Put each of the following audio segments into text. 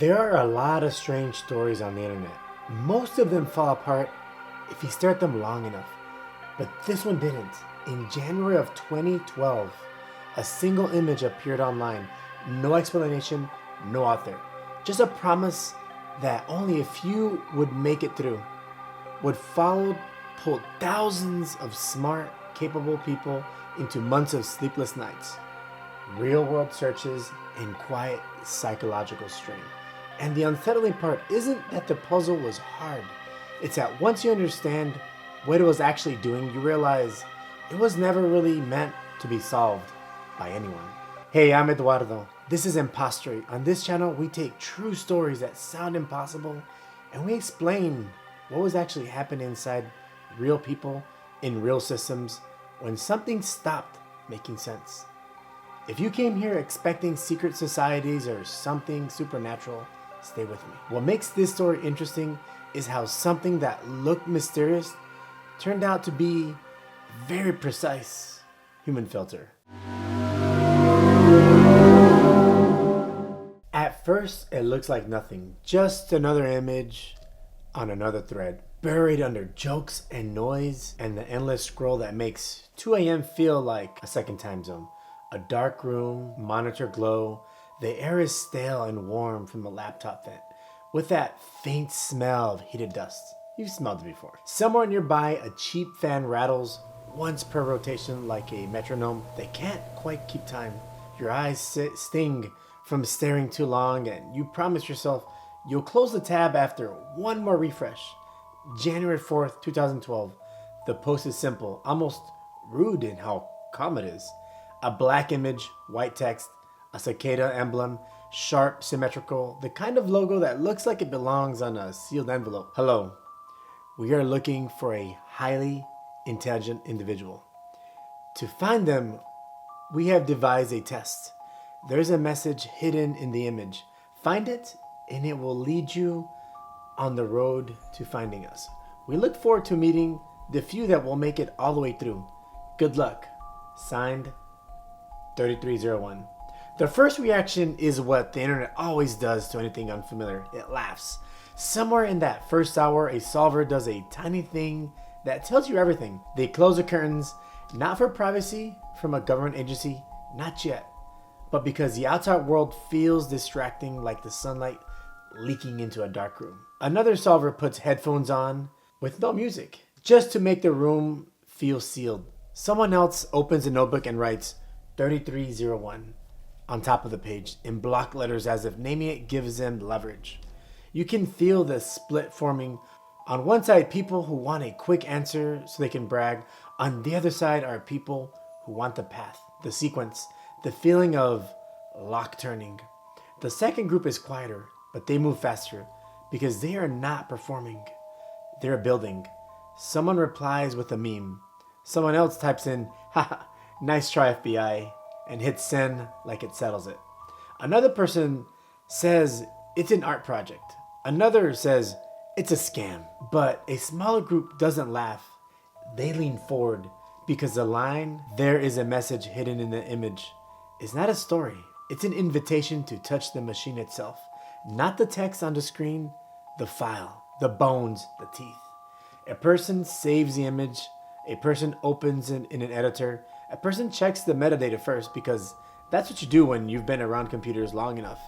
There are a lot of strange stories on the internet. Most of them fall apart if you stare at them long enough. But this one didn't. In January of 2012, a single image appeared online. No explanation, no author. Just a promise that only a few would make it through. What followed pulled thousands of smart, capable people into months of sleepless nights, real-world searches, and quiet psychological strain. And the unsettling part isn't that the puzzle was hard. It's that once you understand what it was actually doing, you realize it was never really meant to be solved by anyone. Hey, I'm Eduardo. This is Impostery. On this channel, we take true stories that sound impossible and we explain what was actually happening inside real people in real systems when something stopped making sense. If you came here expecting secret societies or something supernatural, stay with me. What makes this story interesting is how something that looked mysterious turned out to be very precise human filter. At first, it looks like nothing, just another image on another thread, buried under jokes and noise and the endless scroll that makes 2 a.m. feel like a second time zone. A dark room, monitor glow, the air is stale and warm from the laptop vent, with that faint smell of heated dust. You've smelled it before. Somewhere nearby, a cheap fan rattles once per rotation like a metronome. They can't quite keep time. Your eyes sting from staring too long, and you promise yourself you'll close the tab after one more refresh. January 4th, 2012. The post is simple, almost rude in how calm it is. A black image, white text, a cicada emblem, sharp, symmetrical, the kind of logo that looks like it belongs on a sealed envelope. Hello, we are looking for a highly intelligent individual. To find them, we have devised a test. There's a message hidden in the image. Find it, and it will lead you on the road to finding us. We look forward to meeting the few that will make it all the way through. Good luck. Signed, 3301. The first reaction is what the internet always does to anything unfamiliar. It laughs. Somewhere in that first hour, a solver does a tiny thing that tells you everything. They close the curtains, not for privacy from a government agency, not yet, but because the outside world feels distracting like the sunlight leaking into a dark room. Another solver puts headphones on with no music, just to make the room feel sealed. Someone else opens a notebook and writes 3301 on top of the page in block letters as if naming it gives them leverage. You can feel the split forming. On one side, people who want a quick answer so they can brag. On the other side are people who want the path, the sequence, the feeling of lock turning. The second group is quieter, but they move faster because they are not performing. They're building. Someone replies with a meme. Someone else types in, haha, nice try FBI, and hits send like it settles it. Another person says it's an art project. Another says it's a scam. But a smaller group doesn't laugh. They lean forward because the line, there is a message hidden in the image, is not a story. It's an invitation to touch the machine itself. Not the text on the screen, the file, the bones, the teeth. A person saves the image. A person opens it in an editor. A person checks the metadata first because that's what you do when you've been around computers long enough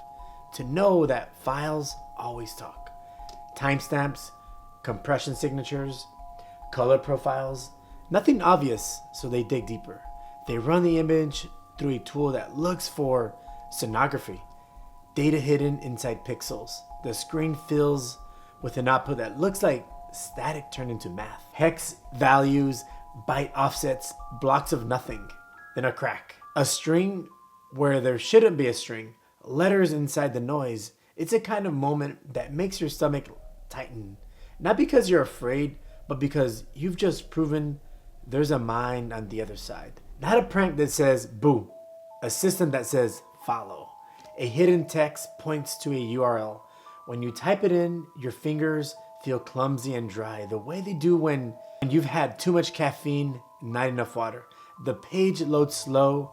to know that files always talk. Timestamps, compression signatures, color profiles, nothing obvious, so they dig deeper. They run the image through a tool that looks for Steganography, data hidden inside pixels. The screen fills with an output that looks like static turned into math. Hex values, byte offsets, blocks of nothing, then a crack. A string where there shouldn't be a string, letters inside the noise. It's a kind of moment that makes your stomach tighten. Not because you're afraid, but because you've just proven there's a mind on the other side. Not a prank that says boo, a system that says follow. A hidden text points to a URL. When you type it in, your fingers feel clumsy and dry, the way they do when you've had too much caffeine, not enough water. The page loads slow,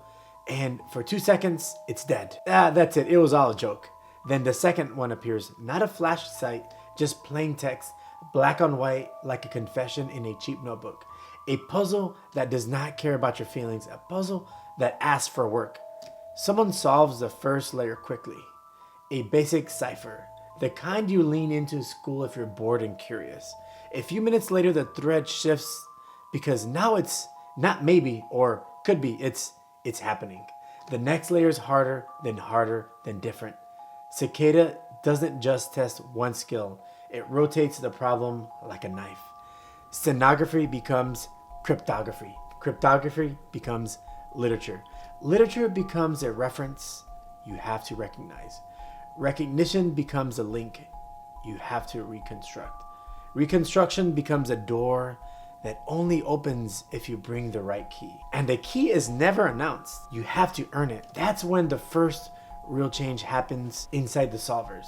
and for 2 seconds, it's dead. That's it. It was all a joke. Then the second one appears, not a flash site, just plain text, black on white, like a confession in a cheap notebook. A puzzle that does not care about your feelings, a puzzle that asks for work. Someone solves the first layer quickly. A basic cipher, the kind you lean into school if you're bored and curious. A few minutes later, the thread shifts because now it's not maybe or could be, it's happening. The next layer is harder, then different. Cicada doesn't just test one skill, it rotates the problem like a knife. Steganography becomes cryptography. Cryptography becomes literature. Literature becomes a reference you have to recognize. Recognition becomes a link you have to reconstruct. Reconstruction becomes a door that only opens if you bring the right key. And the key is never announced. You have to earn it. That's when the first real change happens inside the solvers.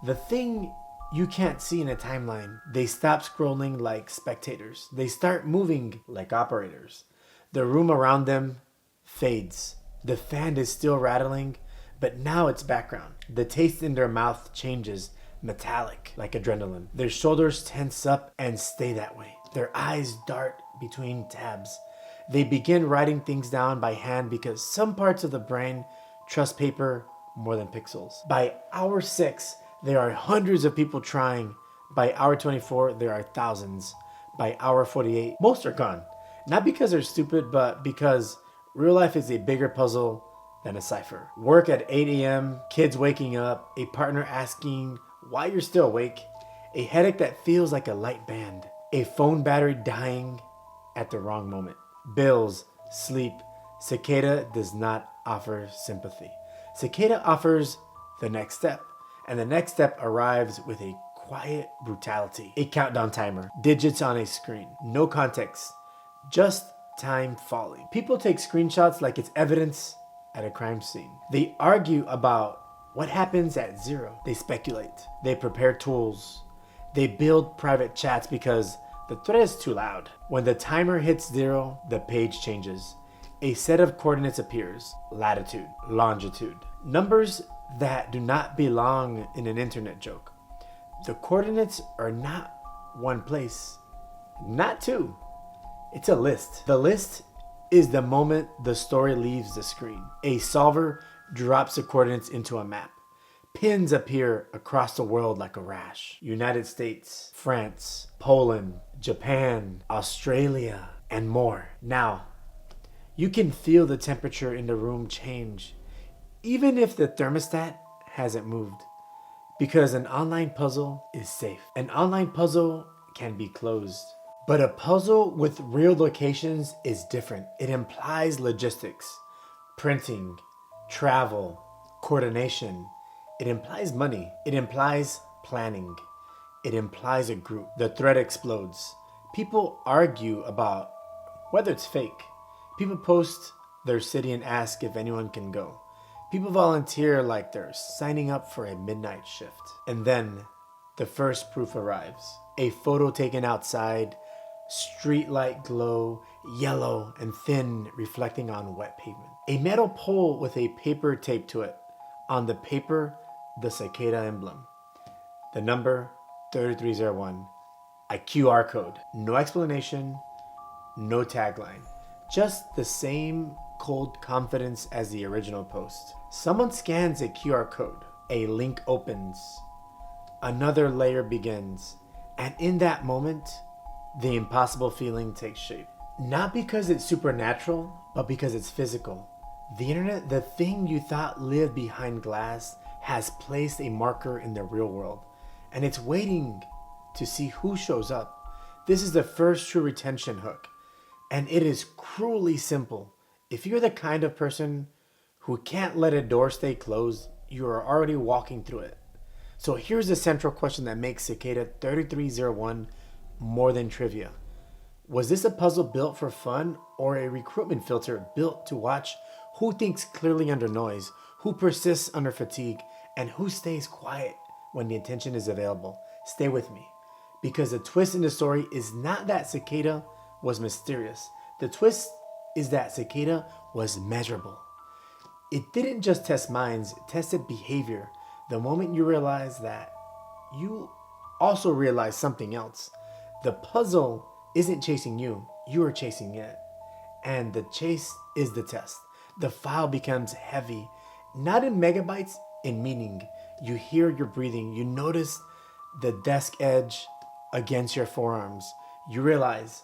The thing you can't see in a timeline. They stop scrolling like spectators. They start moving like operators. The room around them fades. The fan is still rattling, but now it's background. The taste in their mouth changes, metallic like adrenaline. Their shoulders tense up and stay that way. Their eyes dart between tabs. They begin writing things down by hand because some parts of the brain trust paper more than pixels. By hour 6, there are hundreds of people trying. By hour 24, there are thousands. By hour 48, most are gone. Not because they're stupid, but because real life is a bigger puzzle than a cipher. Work at 8 a.m., kids waking up, a partner asking why you're still awake, a headache that feels like a light band, a phone battery dying at the wrong moment. Bills, sleep. Cicada does not offer sympathy. Cicada offers the next step. And the next step arrives with a quiet brutality. A countdown timer, digits on a screen, no context, just time falling. People take screenshots like it's evidence at a crime scene. They argue about what happens at 0. They speculate. They prepare tools. They build private chats because the thread is too loud. When the timer hits 0, the page changes. A set of coordinates appears, latitude, longitude, numbers that do not belong in an internet joke. The coordinates are not one place, not 2. It's a list. The list is the moment the story leaves the screen. A solver drops the coordinates into a map. Pins appear across the world like a rash. United States, France, Poland, Japan, Australia, and more. Now, you can feel the temperature in the room change, even if the thermostat hasn't moved, because an online puzzle is safe. An online puzzle can be closed, but a puzzle with real locations is different. It implies logistics, printing, travel, coordination. It implies money. It implies planning. It implies a group. The thread explodes. People argue about whether it's fake. People post their city and ask if anyone can go. People volunteer like they're signing up for a midnight shift. And then the first proof arrives. A photo taken outside, streetlight glow, yellow and thin, reflecting on wet pavement. A metal pole with a paper taped to it. On the paper, the cicada emblem. The number 3301. A QR code. No explanation, no tagline. Just the same cold confidence as the original post. Someone scans a QR code. A link opens. Another layer begins. And in that moment, the impossible feeling takes shape. Not because it's supernatural, but because it's physical. The internet, the thing you thought lived behind glass, has placed a marker in the real world. And it's waiting to see who shows up. This is the first true retention hook. And it is cruelly simple. If you're the kind of person who can't let a door stay closed, you are already walking through it. So here's the central question that makes Cicada 3301 more than trivia. Was this a puzzle built for fun or a recruitment filter built to watch who thinks clearly under noise, who persists under fatigue, and who stays quiet when the attention is available? Stay with me, because the twist in the story is not that Cicada was mysterious. The twist is that Cicada was measurable. It didn't just test minds, it tested behavior. The moment you realize that, you also realize something else. The puzzle isn't chasing you, you are chasing it. And the chase is the test. The file becomes heavy, not in megabytes, in meaning. You hear your breathing, you notice the desk edge against your forearms. You realize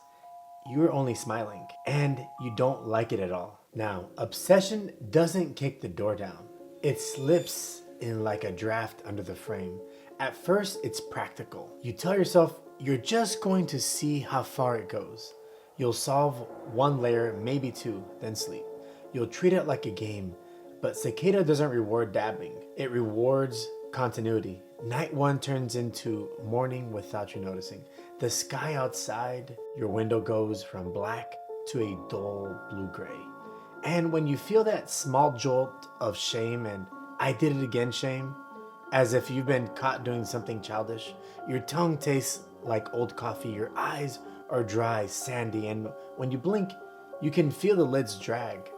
you're only smiling and you don't like it at all. Now, obsession doesn't kick the door down. It slips in like a draft under the frame. At first, it's practical. You tell yourself you're just going to see how far it goes. You'll solve one layer, maybe two, then sleep. You'll treat it like a game, but Cicada doesn't reward dabbing. It rewards continuity. Night one turns into morning without you noticing. The sky outside your window goes from black to a dull blue-gray. And when you feel that small jolt of shame and I did it again shame, as if you've been caught doing something childish, your tongue tastes like old coffee, your eyes are dry, sandy, and when you blink, you can feel the lids drag.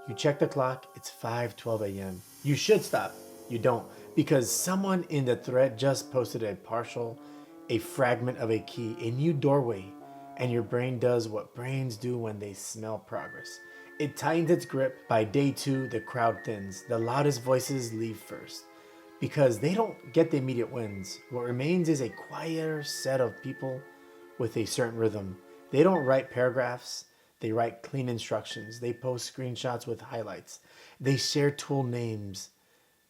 You check the clock, it's 5:12 a.m. You should stop. You don't, because someone in the thread just posted a fragment of a key, a new doorway, and your brain does what brains do when they smell progress. It tightens its grip. By day two, the crowd thins. The loudest voices leave first because they don't get the immediate wins. What remains is a quieter set of people with a certain rhythm. They don't write paragraphs, they write clean instructions. They post screenshots with highlights. They share tool names.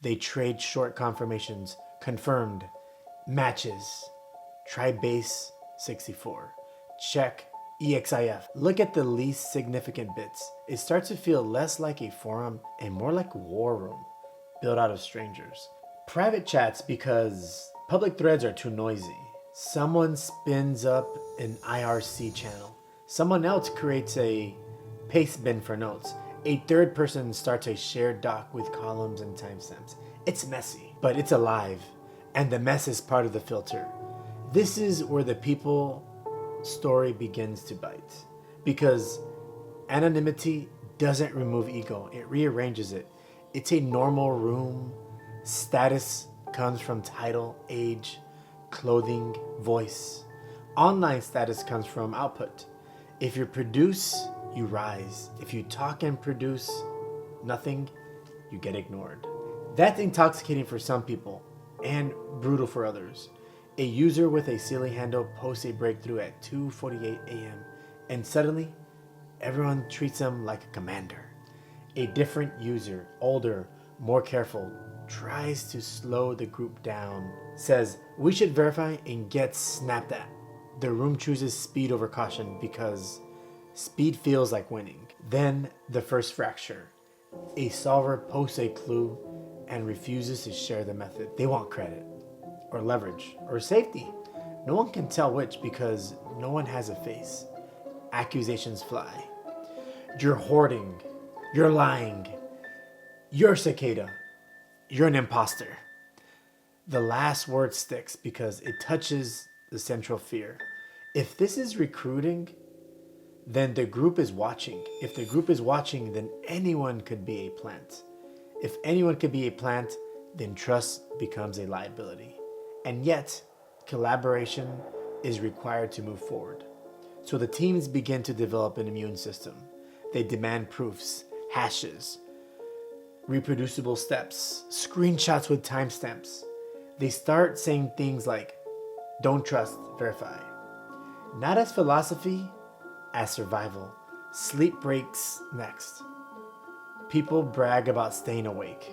They trade short confirmations. Confirmed. Matches. Try base 64. Check EXIF. Look at the least significant bits. It starts to feel less like a forum and more like a war room built out of strangers. Private chats because public threads are too noisy. Someone spins up an IRC channel. Someone else creates a paste bin for notes. A third person starts a shared doc with columns and timestamps. It's messy, but it's alive, and the mess is part of the filter. This is where the people story begins to bite, because anonymity doesn't remove ego, it rearranges it. It's a normal room. Status comes from title, age, clothing, voice. Online status comes from output. If you produce, you rise. If you talk and produce nothing, you get ignored. That's intoxicating for some people and brutal for others. A user with a silly handle posts a breakthrough at 2:48 a.m. and suddenly everyone treats him like a commander. A different user, older, more careful, tries to slow the group down, says we should verify, and gets snapped at. The room chooses speed over caution because speed feels like winning. Then the first fracture. A solver posts a clue and refuses to share the method. They want credit, or leverage, or safety. No one can tell which because no one has a face. Accusations fly. You're hoarding. You're lying. You're Cicada. You're an imposter. The last word sticks because it touches the central fear. If this is recruiting, then the group is watching. If the group is watching, then anyone could be a plant. If anyone could be a plant, then trust becomes a liability. And yet, collaboration is required to move forward. So the teams begin to develop an immune system. They demand proofs, hashes, reproducible steps, screenshots with timestamps. They start saying things like, don't trust, verify. Not as philosophy, as survival. Sleep breaks next. People brag about staying awake,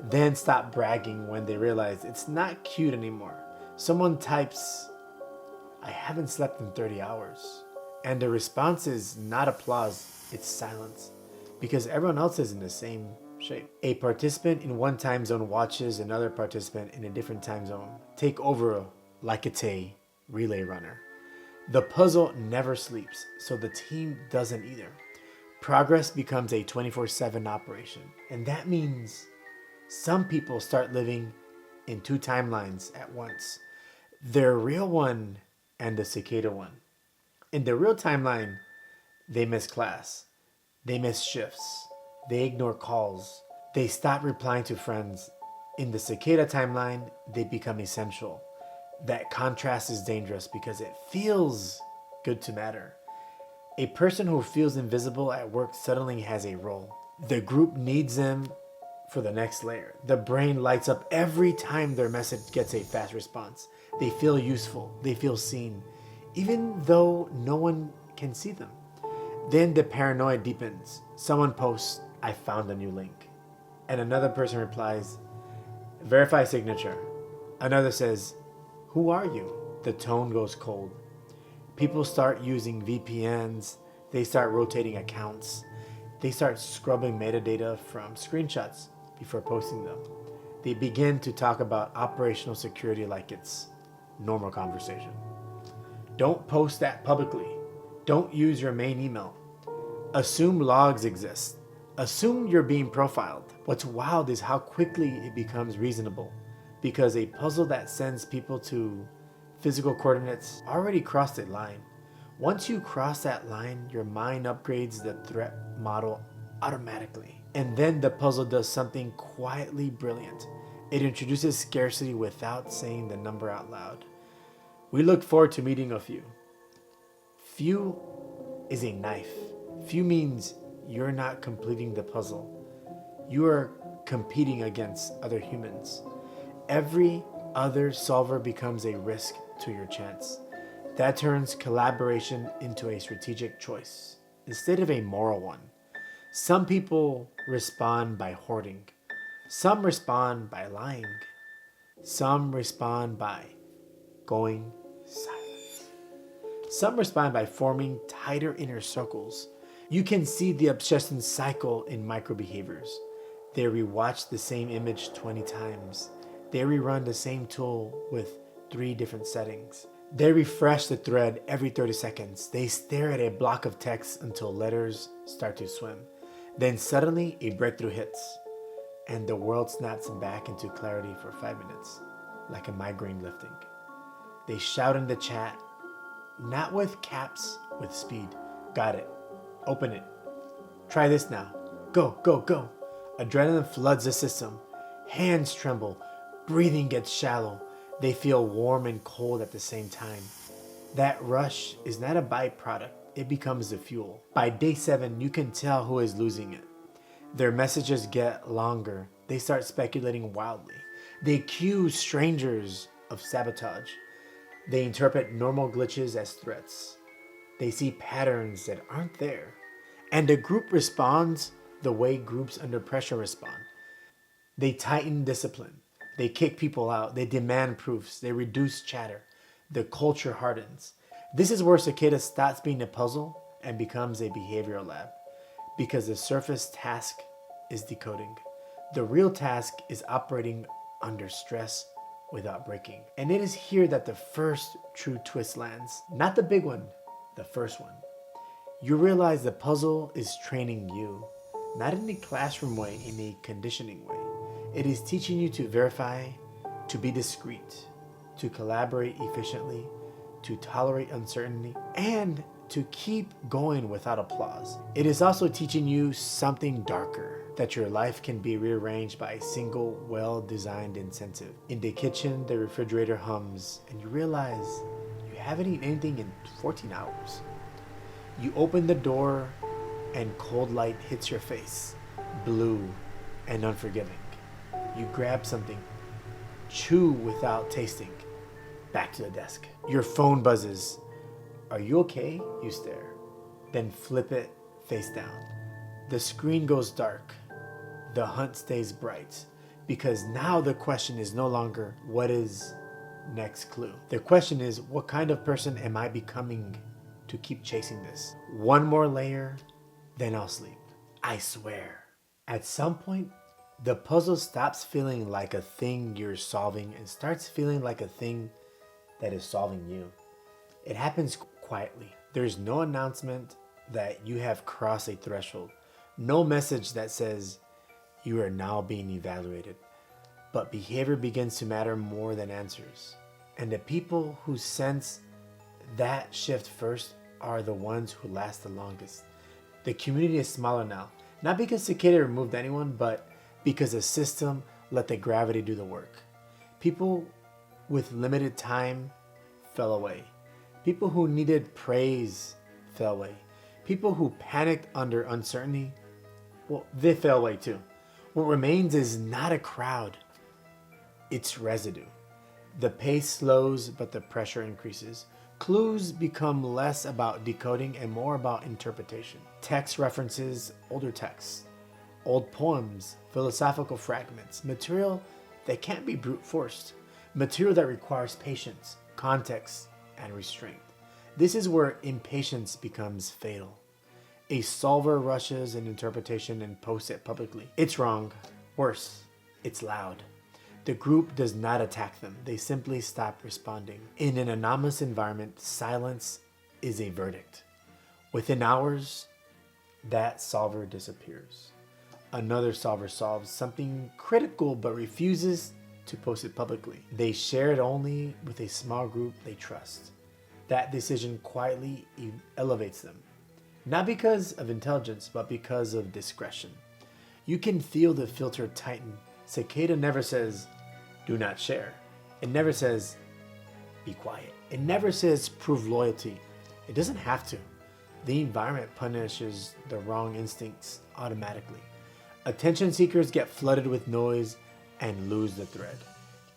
then stop bragging when they realize it's not cute anymore. Someone types, I haven't slept in 30 hours. And the response is not applause, it's silence. Because everyone else is in the same shape. A participant in one time zone watches another participant in a different time zone take over like it's a relay runner. The puzzle never sleeps, so the team doesn't either. Progress becomes a 24/7 operation. And that means some people start living in two timelines at once. Their real one and the Cicada one. In the real timeline, they miss class. They miss shifts. They ignore calls. They stop replying to friends. In the Cicada timeline, they become essential. That contrast is dangerous because it feels good to matter. A person who feels invisible at work suddenly has a role. The group needs them for the next layer. The brain lights up every time their message gets a fast response. They feel useful, they feel seen, even though no one can see them. Then the paranoia deepens. Someone posts, "I found a new link." And another person replies, "Verify signature." Another says, "Who are you?" The tone goes cold. People start using VPNs, they start rotating accounts, they start scrubbing metadata from screenshots before posting them. They begin to talk about operational security like it's normal conversation. Don't post that publicly. Don't use your main email. Assume logs exist. Assume you're being profiled. What's wild is how quickly it becomes reasonable, because a puzzle that sends people to physical coordinates already crossed a line. Once you cross that line, your mind upgrades the threat model automatically. And then the puzzle does something quietly brilliant. It introduces scarcity without saying the number out loud. We look forward to meeting a few. Few is a knife. Few means you're not completing the puzzle. You are competing against other humans. Every other solver becomes a risk to your chance. That turns collaboration into a strategic choice instead of a moral one. Some people respond by hoarding. Some respond by lying. Some respond by going silent. Some respond by forming tighter inner circles. You can see the obsession cycle in micro behaviors. They rewatch the same image 20 times. They rerun the same tool with 3 different settings. They refresh the thread every 30 seconds. They stare at a block of text until letters start to swim. Then suddenly a breakthrough hits, and the world snaps back into clarity for 5 minutes, like a migraine lifting. They shout in the chat, not with caps, with speed. "Got it. Open it. Try this now. Go, go, go." Adrenaline floods the system. Hands tremble. Breathing gets shallow. They feel warm and cold at the same time. That rush is not a byproduct. It becomes the fuel. By day 7, you can tell who is losing it. Their messages get longer. They start speculating wildly. They accuse strangers of sabotage. They interpret normal glitches as threats. They see patterns that aren't there. And the group responds the way groups under pressure respond. They tighten discipline. They kick people out. They demand proofs. They reduce chatter. The culture hardens. This is where Cicada stops being a puzzle and becomes a behavioral lab, because the surface task is decoding. The real task is operating under stress without breaking. And it is here that the first true twist lands. Not the big one, the first one. You realize the puzzle is training you, not in a classroom way, in a conditioning way. It is teaching you to verify, to be discreet, to collaborate efficiently, to tolerate uncertainty, and to keep going without applause. It is also teaching you something darker, that your life can be rearranged by a single well-designed incentive. In the kitchen, the refrigerator hums, and you realize you haven't eaten anything in 14 hours. You open the door, and cold light hits your face, blue and unforgiving. You grab something, chew without tasting, back to the desk. Your phone buzzes. "Are you okay?" You stare. Then flip it face down. The screen goes dark. The hunt stays bright, because now the question is no longer, what is next clue? The question is, what kind of person am I becoming to keep chasing this? One more layer, then I'll sleep. I swear. At some point, the puzzle stops feeling like a thing you're solving and starts feeling like a thing that is solving you. It happens quietly. There's no announcement that you have crossed a threshold. No message that says you are now being evaluated. But behavior begins to matter more than answers. And the people who sense that shift first are the ones who last the longest. The community is smaller now. Not because Cicada removed anyone, but because the system let the gravity do the work. People with limited time fell away. People who needed praise fell away. People who panicked under uncertainty, well, they fell away too. What remains is not a crowd, it's residue. The pace slows, but the pressure increases. Clues become less about decoding and more about interpretation. Text references older texts, old poems, philosophical fragments, material that can't be brute forced, material that requires patience, context, and restraint. This is where impatience becomes fatal. A solver rushes an interpretation and posts it publicly. It's wrong. Worse, it's loud. The group does not attack them. They simply stop responding. In an anonymous environment, silence is a verdict. Within hours, that solver disappears. Another solver solves something critical but refuses to post it publicly. They share it only with a small group they trust. That decision quietly elevates them. Not because of intelligence, but because of discretion. You can feel the filter tighten. Cicada never says, do not share. It never says, be quiet. It never says, prove loyalty. It doesn't have to. The environment punishes the wrong instincts automatically. Attention seekers get flooded with noise and lose the thread.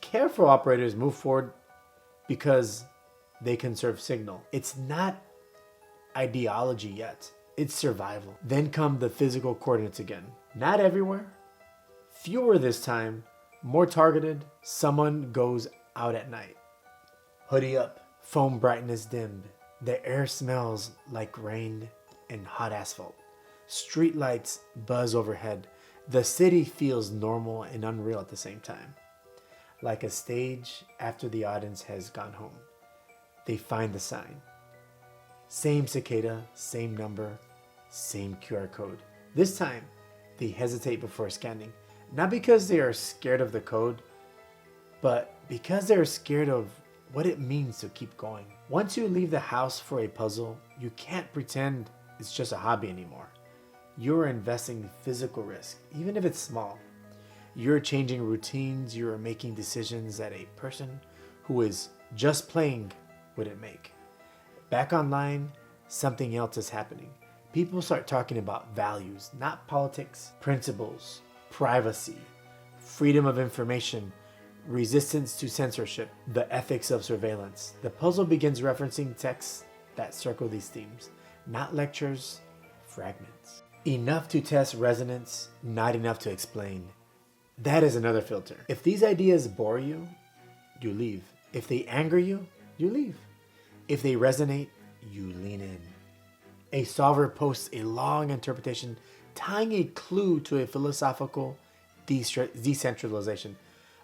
Careful operators move forward because they conserve signal. It's not ideology yet. It's survival. Then come the physical coordinates again. Not everywhere. Fewer this time. More targeted. Someone goes out at night. Hoodie up. Foam brightness dimmed. The air smells like rain and hot asphalt. Street lights buzz overhead. The city feels normal and unreal at the same time. Like a stage after the audience has gone home. They find the sign. Same cicada, same number, same QR code. This time, they hesitate before scanning. Not because they are scared of the code, but because they're scared of what it means to keep going. Once you leave the house for a puzzle, you can't pretend it's just a hobby anymore. You're investing physical risk, even if it's small. You're changing routines, you're making decisions that a person who is just playing wouldn't make. Back online, something else is happening. People start talking about values, not politics, principles, privacy, freedom of information, resistance to censorship, the ethics of surveillance. The puzzle begins referencing texts that circle these themes, not lectures, fragments. Enough to test resonance, not enough to explain. That is another filter. If these ideas bore you, you leave. If they anger you, you leave. If they resonate, you lean in. A solver posts a long interpretation tying a clue to a philosophical decentralization.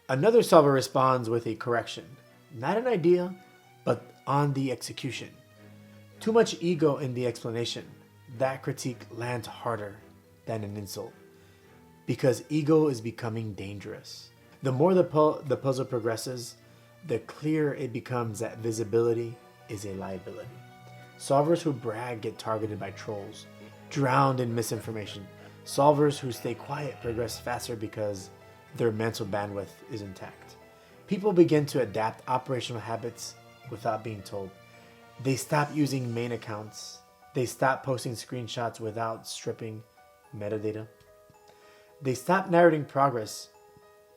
Another solver responds with a correction. Not an idea, but on the execution. Too much ego in the explanation. That critique lands harder than an insult. Because ego is becoming dangerous. The more the puzzle progresses, the clearer it becomes that visibility is a liability. Solvers who brag get targeted by trolls, drowned in misinformation. Solvers who stay quiet progress faster because their mental bandwidth is intact. People begin to adapt operational habits without being told. They stop using main accounts. They stop posting screenshots without stripping metadata. They stop narrating progress.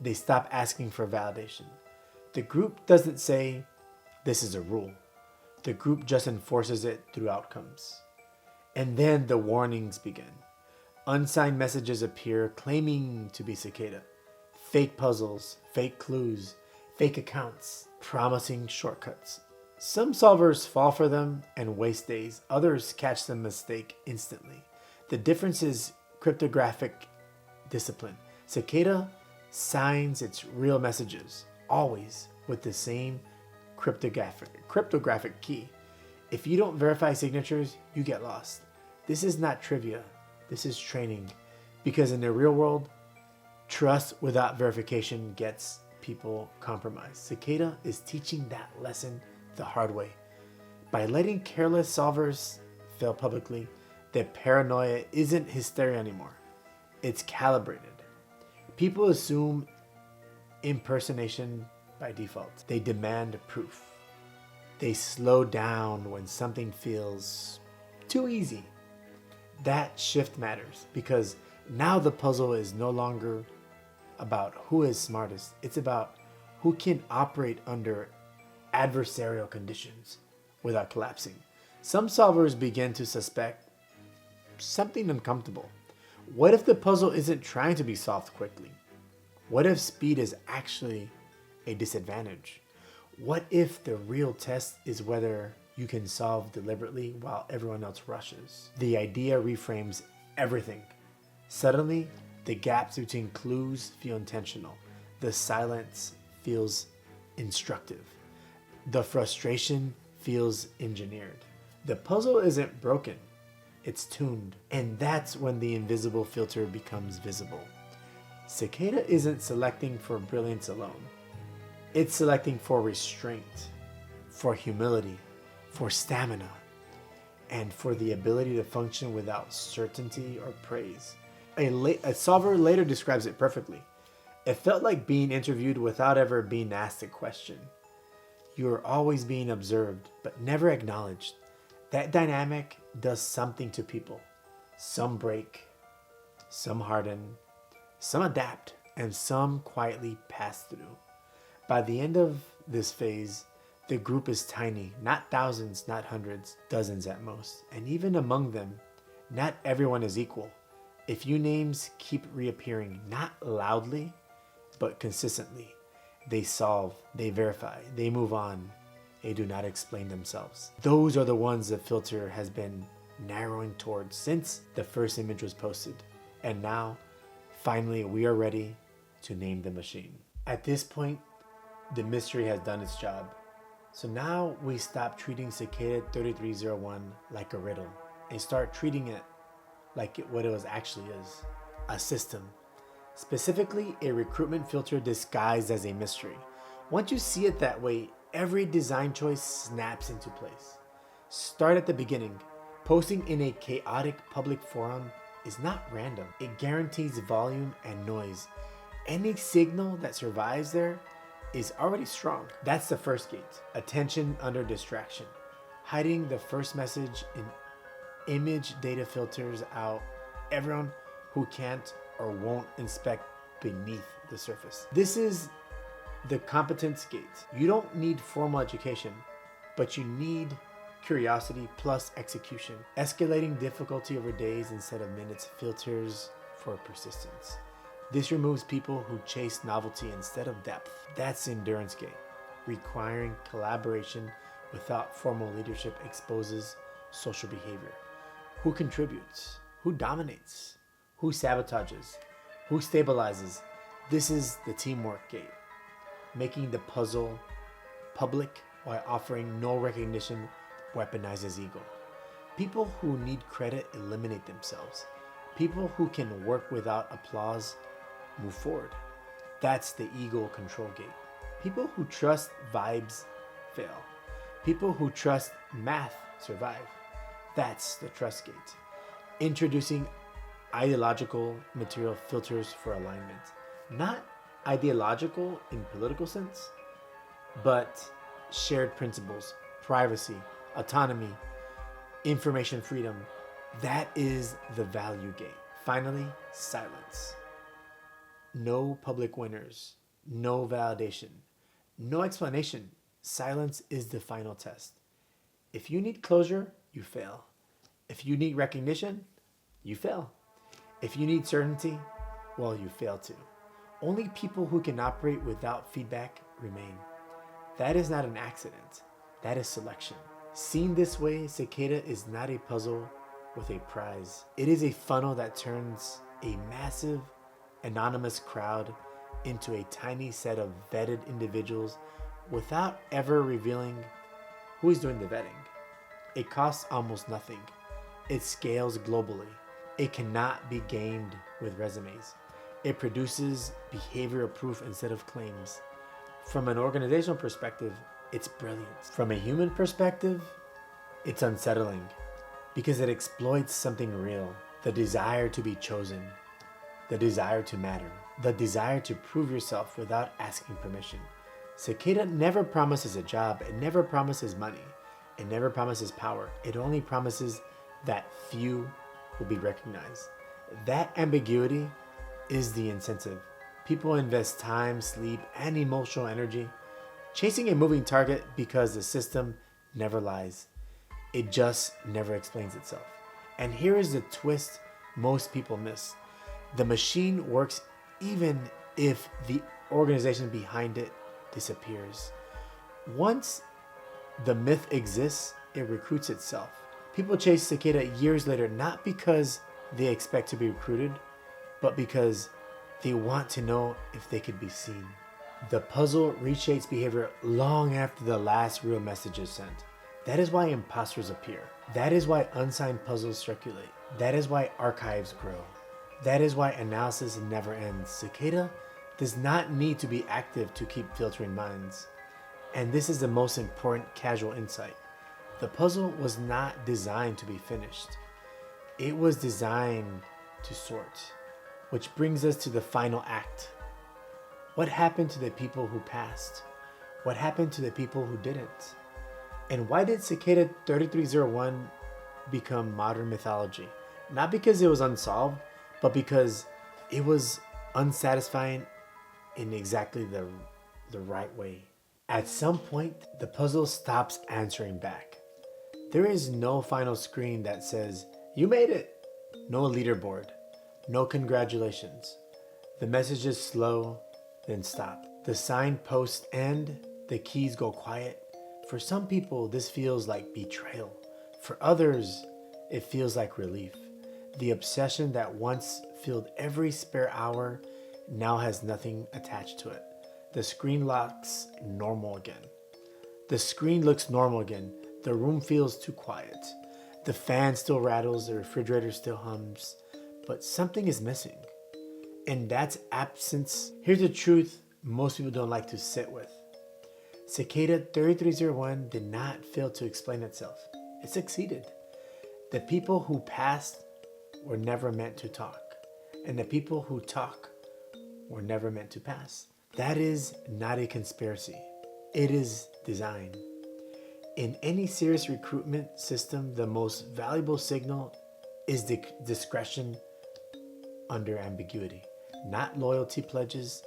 They stop asking for validation. The group doesn't say, this is a rule. The group just enforces it through outcomes. And then the warnings begin. Unsigned messages appear claiming to be Cicada. Fake puzzles, fake clues, fake accounts, promising shortcuts. Some solvers fall for them and waste days. Others catch the mistake instantly. The difference is cryptographic discipline. Cicada signs its real messages, always with the same cryptographic key. If you don't verify signatures, you get lost. This is not trivia. This is training. Because in the real world, trust without verification gets people compromised. Cicada is teaching that lesson the hard way. By letting careless solvers fail publicly, the paranoia isn't hysteria anymore. It's calibrated. People assume impersonation by default. They demand proof. They slow down when something feels too easy. That shift matters because now the puzzle is no longer about who is smartest. It's about who can operate under adversarial conditions without collapsing. Some solvers begin to suspect something uncomfortable. What if the puzzle isn't trying to be solved quickly? What if speed is actually a disadvantage? What if the real test is whether you can solve deliberately while everyone else rushes? The idea reframes everything. Suddenly, the gaps between clues feel intentional. The silence feels instructive. The frustration feels engineered. The puzzle isn't broken, it's tuned. And that's when the invisible filter becomes visible. Cicada isn't selecting for brilliance alone. It's selecting for restraint, for humility, for stamina, and for the ability to function without certainty or praise. A solver later describes it perfectly. It felt like being interviewed without ever being asked a question. You are always being observed, but never acknowledged. That dynamic does something to people. Some break, some harden, some adapt, and some quietly pass through. By the end of this phase, the group is tiny, not thousands, not hundreds, dozens at most. And even among them, not everyone is equal. A few names keep reappearing, not loudly, but consistently. They solve, they verify, they move on. They do not explain themselves. Those are the ones the filter has been narrowing towards since the first image was posted. And now, finally, we are ready to name the machine. At this point, the mystery has done its job. So now we stop treating Cicada 3301 like a riddle and start treating it like what it was actually is, a system. Specifically, a recruitment filter disguised as a mystery. Once you see it that way, every design choice snaps into place. Start at the beginning. Posting in a chaotic public forum is not random. It guarantees volume and noise. Any signal that survives there is already strong. That's the first gate. Attention under distraction. Hiding the first message in image data filters out everyone who can't or won't inspect beneath the surface. This is the competence gate. You don't need formal education, but you need curiosity plus execution. Escalating difficulty over days instead of minutes filters for persistence. This removes people who chase novelty instead of depth. That's endurance gate. Requiring collaboration without formal leadership exposes social behavior. Who contributes? Who dominates? Who sabotages? Who stabilizes? This is the teamwork gate. Making the puzzle public while offering no recognition weaponizes ego. People who need credit eliminate themselves. People who can work without applause move forward. That's the ego control gate. People who trust vibes fail. People who trust math survive. That's the trust gate. Introducing ideological material filters for alignment. Not ideological in political sense, but shared principles, privacy, autonomy, information freedom. That is the value gate. Finally, silence. No public winners, no validation, no explanation. Silence is the final test. If you need closure, you fail. If you need recognition, you fail. If you need certainty, well, you fail too. Only people who can operate without feedback remain. That is not an accident. That is selection. Seen this way, Cicada is not a puzzle with a prize. It is a funnel that turns a massive, anonymous crowd into a tiny set of vetted individuals without ever revealing who is doing the vetting. It costs almost nothing. It scales globally. It cannot be gamed with resumes. It produces behavioral proof instead of claims. From an organizational perspective, it's brilliant. From a human perspective, it's unsettling because it exploits something real, the desire to be chosen, the desire to matter. the desire to prove yourself without asking permission. Cicada never promises a job, it never promises money, it never promises power. It only promises that few will be recognized. That ambiguity is the incentive. People invest time, sleep, and emotional energy chasing a moving target because the system never lies. It just never explains itself. And here is the twist most people miss. The machine works even if the organization behind it disappears. Once the myth exists, it recruits itself. People chase Cicada years later not because they expect to be recruited, but because they want to know if they could be seen. The puzzle reshapes behavior long after the last real message is sent. That is why imposters appear. That is why unsigned puzzles circulate. That is why archives grow. That is why analysis never ends. Cicada does not need to be active to keep filtering minds. And this is the most important casual insight. The puzzle was not designed to be finished. It was designed to sort. Which brings us to the final act. What happened to the people who passed? What happened to the people who didn't? And why did Cicada 3301 become modern mythology? Not because it was unsolved, but because it was unsatisfying in exactly the right way. At some point, the puzzle stops answering back. There is no final screen that says, "You made it." No leaderboard. No congratulations. The messages slow, then stop. The signposts end, the keys go quiet. For some people, this feels like betrayal. For others, it feels like relief. The obsession that once filled every spare hour now has nothing attached to it. The screen looks normal again. The screen looks normal again. The room feels too quiet. The fan still rattles, the refrigerator still hums, but something is missing. And that's absence. Here's the truth most people don't like to sit with. Cicada 3301 did not fail to explain itself. It succeeded. The people who passed were never meant to talk, and the people who talk were never meant to pass. That is not a conspiracy. It is design. In any serious recruitment system, the most valuable signal is discretion under ambiguity. Not loyalty pledges,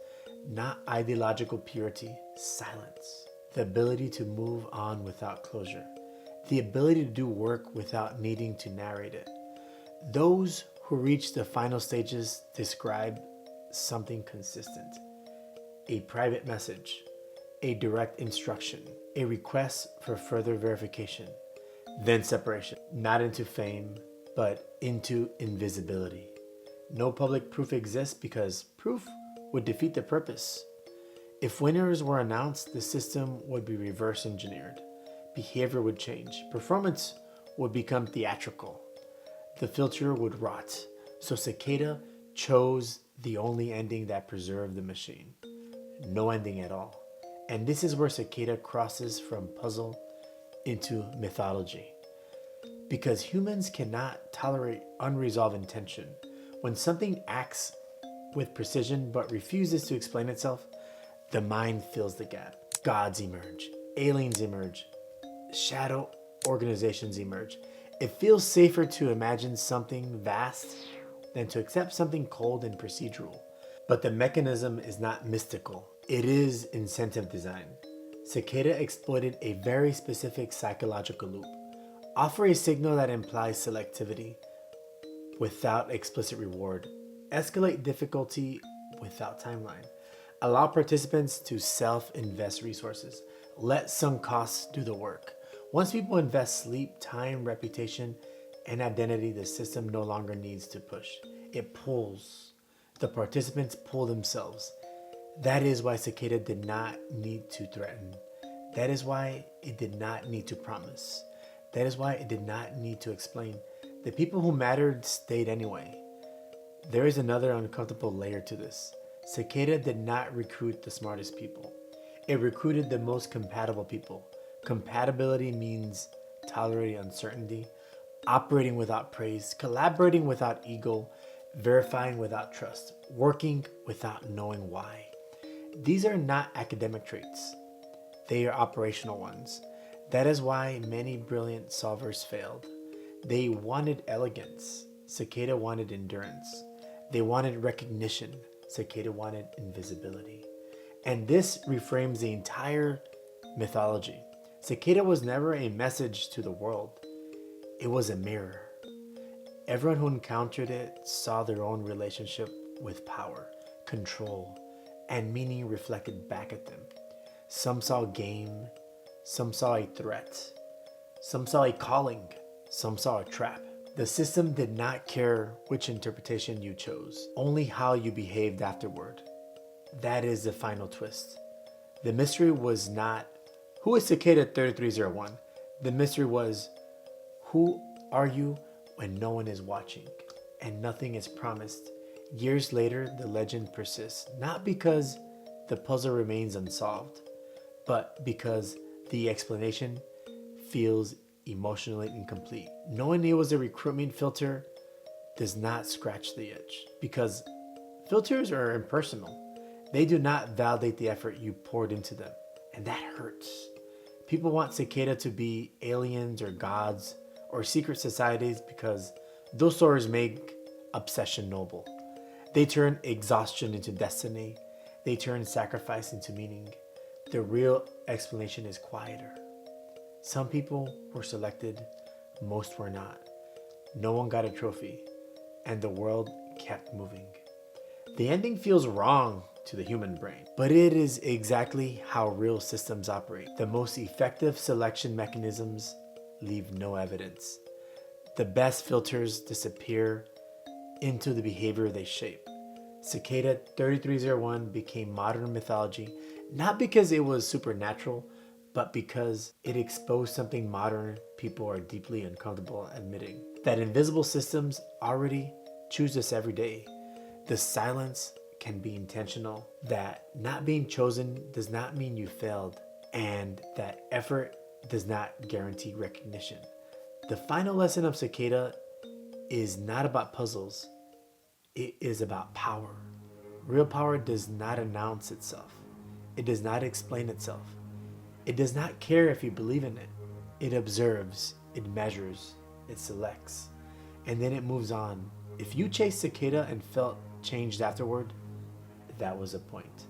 not ideological purity, silence. The ability to move on without closure. The ability to do work without needing to narrate it. Those who reach the final stages describe something consistent. A private message, a direct instruction, a request for further verification, then separation. Not into fame, but into invisibility. No public proof exists because proof would defeat the purpose. If winners were announced, the system would be reverse engineered. Behavior would change. Performance would become theatrical. The filter would rot. So Cicada chose the only ending that preserved the machine. No ending at all. And this is where Cicada crosses from puzzle into mythology. Because humans cannot tolerate unresolved intention. When something acts with precision but refuses to explain itself, the mind fills the gap. Gods emerge, aliens emerge, shadow organizations emerge. It feels safer to imagine something vast than to accept something cold and procedural. But the mechanism is not mystical. It is incentive design. Cicada exploited a very specific psychological loop. Offer a signal that implies selectivity without explicit reward. Escalate difficulty without timeline. Allow participants to self-invest resources. Let sunk costs do the work. Once people invest sleep, time, reputation, and identity, the system no longer needs to push. It pulls. The participants pull themselves. That is why Cicada did not need to threaten. That is why it did not need to promise. That is why it did not need to explain. The people who mattered stayed anyway. There is another uncomfortable layer to this. Cicada did not recruit the smartest people. It recruited the most compatible people. Compatibility means tolerating uncertainty, operating without praise, collaborating without ego, verifying without trust. working without knowing why. These are not academic traits, they are operational ones. That is why many brilliant solvers failed. They wanted elegance, Cicada wanted endurance. They wanted recognition, Cicada wanted invisibility. And this reframes the entire mythology. Cicada was never a message to the world, it was a mirror. Everyone who encountered it saw their own relationship with power, control, and meaning reflected back at them. Some saw game, some saw a threat, some saw a calling, some saw a trap. The system did not care which interpretation you chose, only how you behaved afterward. That is the final twist. The mystery was not, who is Cicada 3301? The mystery was, who are you when no one is watching and nothing is promised? Years later, the legend persists, not because the puzzle remains unsolved, but because the explanation feels emotionally incomplete. Knowing it was a recruitment filter does not scratch the itch, because filters are impersonal. They do not validate the effort you poured into them, and that hurts. People want Cicada to be aliens or gods or secret societies because those stories make obsession noble. They turn exhaustion into destiny. They turn sacrifice into meaning. The real explanation is quieter. Some people were selected, most were not. No one got a trophy, and the world kept moving. The ending feels wrong to the human brain, but it is exactly how real systems operate. The most effective selection mechanisms leave no evidence. The best filters disappear into the behavior they shape. Cicada 3301 became modern mythology not because it was supernatural, but because it exposed something modern people are deeply uncomfortable admitting. That invisible systems already choose us every day. The silence can be intentional, that not being chosen does not mean you failed, and that effort does not guarantee recognition. The final lesson of Cicada is not about puzzles, it is about power. Real power does not announce itself. It does not explain itself. It does not care if you believe in it. It observes, it measures, it selects, and then it moves on. If you chased Cicada and felt changed afterward, that was the point.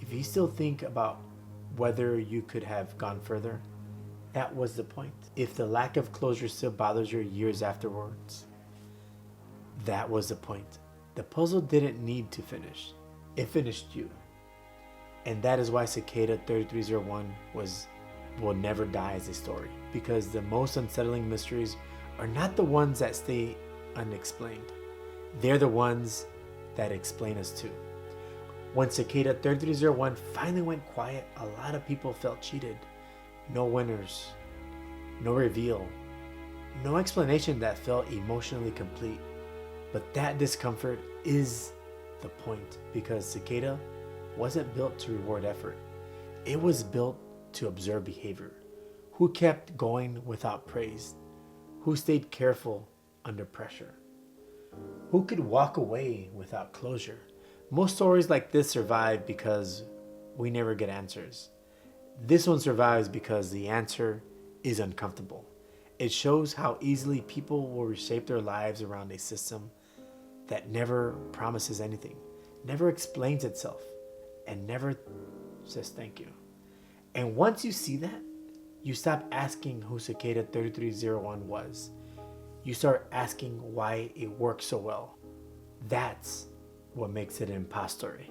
If you still think about whether you could have gone further, that was the point. If the lack of closure still bothers you years afterwards, that was the point. The puzzle didn't need to finish. It finished you. And that is why Cicada 3301 will never die as a story. Because the most unsettling mysteries are not the ones that stay unexplained. They're the ones that explain us too. When Cicada 3301 finally went quiet, a lot of people felt cheated. No winners, no reveal, no explanation that felt emotionally complete. But that discomfort is the point, because Cicada wasn't built to reward effort. It was built to observe behavior. Who kept going without praise? Who stayed careful under pressure? Who could walk away without closure? Most stories like this survive because we never get answers. This one survives because the answer is uncomfortable. It shows how easily people will reshape their lives around a system that never promises anything, never explains itself, and never says thank you. And once you see that, you stop asking who Cicada 3301 was. You start asking why it works so well. That's what makes it an impost story.